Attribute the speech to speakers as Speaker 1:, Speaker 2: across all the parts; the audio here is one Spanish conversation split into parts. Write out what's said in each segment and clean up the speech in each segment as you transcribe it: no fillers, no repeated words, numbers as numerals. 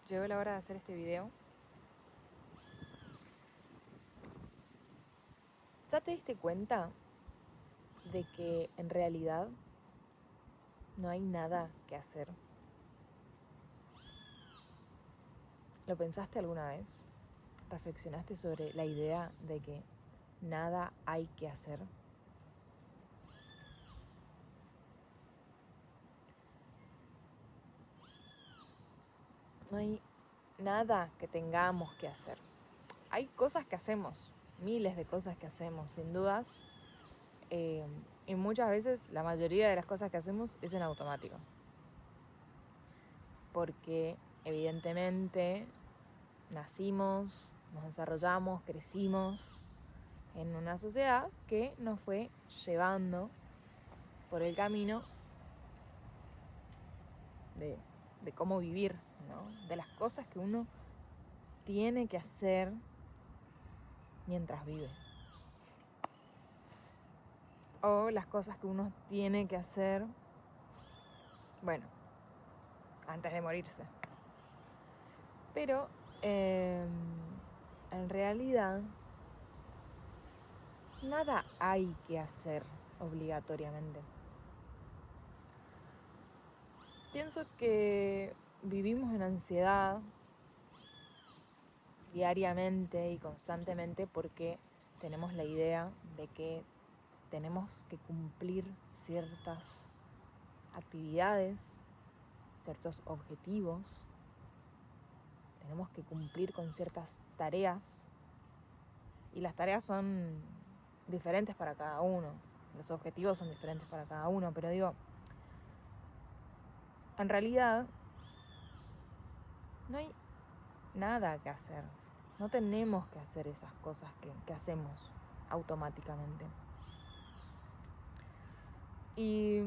Speaker 1: llegó la hora de hacer este video. ¿Ya te diste cuenta de que en realidad no hay nada que hacer? ¿Lo pensaste alguna vez? ¿Reflexionaste sobre la idea de que nada hay que hacer? No hay nada que tengamos que hacer. Hay cosas que hacemos, miles de cosas que hacemos, sin dudas. Y muchas veces la mayoría de las cosas que hacemos es en automático. Porque evidentemente nacimos, nos desarrollamos, crecimos en una sociedad que nos fue llevando por el camino de cómo vivir, ¿no? De las cosas que uno tiene que hacer mientras vive. O las cosas que uno tiene que hacer, bueno, antes de morirse. Pero en realidad nada hay que hacer obligatoriamente. Pienso que vivimos en ansiedad diariamente y constantemente porque tenemos la idea de que tenemos que cumplir ciertas actividades, ciertos objetivos, tenemos que cumplir con ciertas tareas y las tareas son diferentes para cada uno, los objetivos son diferentes para cada uno, pero digo, en realidad no hay nada que hacer, no tenemos que hacer esas cosas que hacemos automáticamente. Y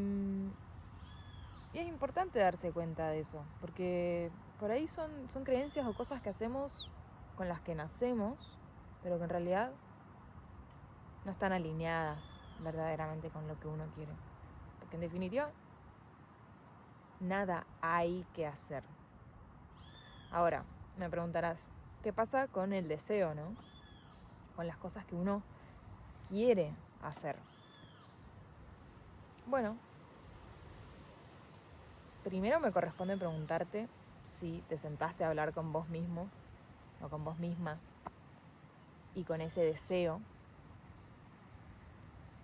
Speaker 1: es importante darse cuenta de eso, porque por ahí son creencias o cosas que hacemos con las que nacemos, pero que en realidad no están alineadas verdaderamente con lo que uno quiere. Porque en definitiva, nada hay que hacer. Ahora, me preguntarás, ¿qué pasa con el deseo, no? Con las cosas que uno quiere hacer. Bueno, primero me corresponde preguntarte si te sentaste a hablar con vos mismo o con vos misma y con ese deseo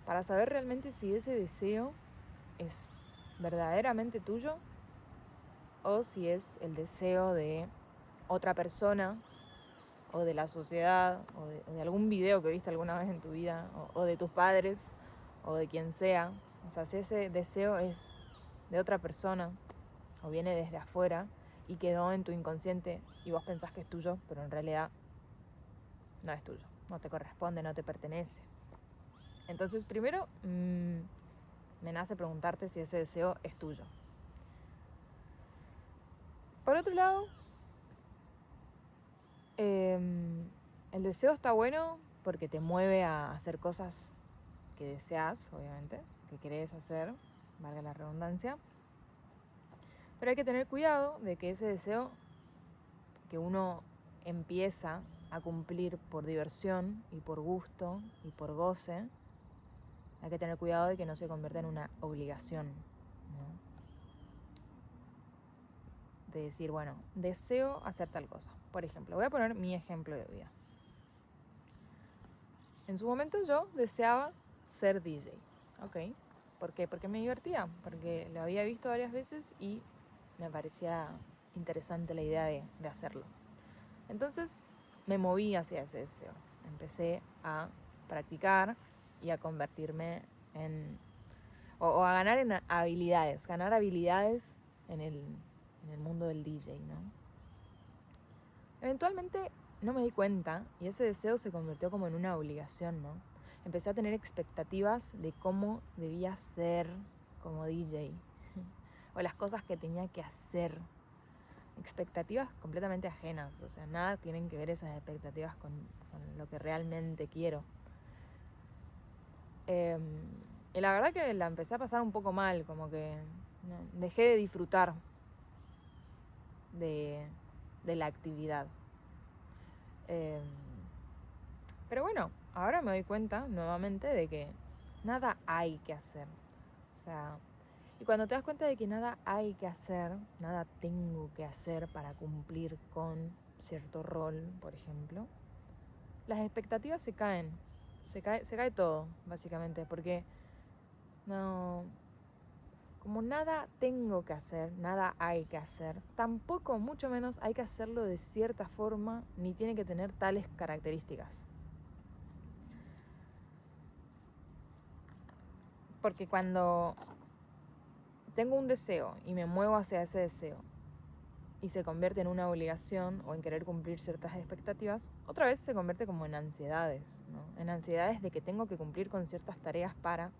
Speaker 1: para saber realmente si ese deseo es verdaderamente tuyo o si es el deseo de otra persona o de la sociedad o de algún video que viste alguna vez en tu vida o de tus padres o de quien sea. O sea, si ese deseo es de otra persona o viene desde afuera y quedó en tu inconsciente y vos pensás que es tuyo, pero en realidad no es tuyo, no te corresponde, no te pertenece. Entonces, primero me nace preguntarte si ese deseo es tuyo. Por otro lado, el deseo está bueno porque te mueve a hacer cosas que deseas, obviamente, que querés hacer, valga la redundancia. Pero hay que tener cuidado de que ese deseo que uno empieza a cumplir por diversión y por gusto y por goce, hay que tener cuidado de que no se convierta en una obligación, ¿no? De decir, bueno, deseo hacer tal cosa. Por ejemplo, voy a poner mi ejemplo de vida. En su momento yo deseaba ser DJ, ¿ok? ¿Por qué? Porque me divertía, porque lo había visto varias veces y me parecía interesante la idea de hacerlo. Entonces me moví hacia ese deseo. Empecé a practicar y a convertirme o a ganar en habilidades, ganar habilidades en el mundo del DJ, ¿no? Eventualmente no me di cuenta y ese deseo se convirtió como en una obligación, ¿no? Empecé a tener expectativas de cómo debía ser como DJ o las cosas que tenía que hacer. Expectativas completamente ajenas, o sea, nada tienen que ver esas expectativas con lo que realmente quiero. Y la verdad que la empecé a pasar un poco mal, como que dejé de disfrutar de de la actividad. Pero bueno, ahora me doy cuenta nuevamente de que nada hay que hacer. O sea, y cuando te das cuenta de que nada hay que hacer, nada tengo que hacer para cumplir con cierto rol, por ejemplo, las expectativas se caen. Se cae todo, básicamente, porque no, como nada tengo que hacer, nada hay que hacer, tampoco, mucho menos, hay que hacerlo de cierta forma, ni tiene que tener tales características. Porque cuando tengo un deseo y me muevo hacia ese deseo y se convierte en una obligación o en querer cumplir ciertas expectativas, otra vez se convierte como en ansiedades, ¿no? En ansiedades de que tengo que cumplir con ciertas tareas para...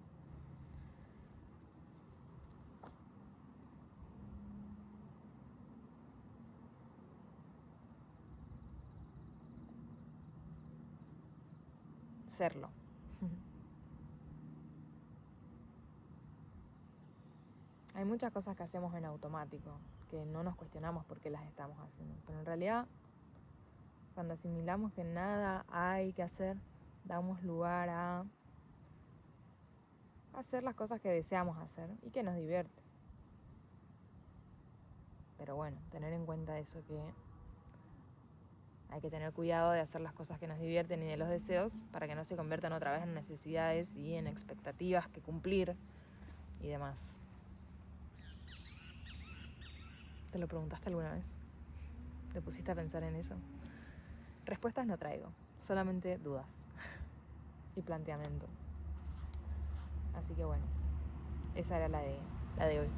Speaker 1: serlo. Hay muchas cosas que hacemos en automático, que no nos cuestionamos por qué las estamos haciendo. Pero en realidad, cuando asimilamos que nada hay que hacer, damos lugar a hacer las cosas que deseamos hacer y que nos divierte. Pero bueno, tener en cuenta eso, que hay que tener cuidado de hacer las cosas que nos divierten y de los deseos para que no se conviertan otra vez en necesidades y en expectativas que cumplir y demás. ¿Te lo preguntaste alguna vez? ¿Te pusiste a pensar en eso? Respuestas no traigo, solamente dudas y planteamientos. Así que bueno, esa era la de hoy.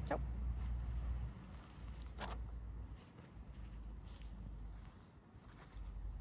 Speaker 1: Chao.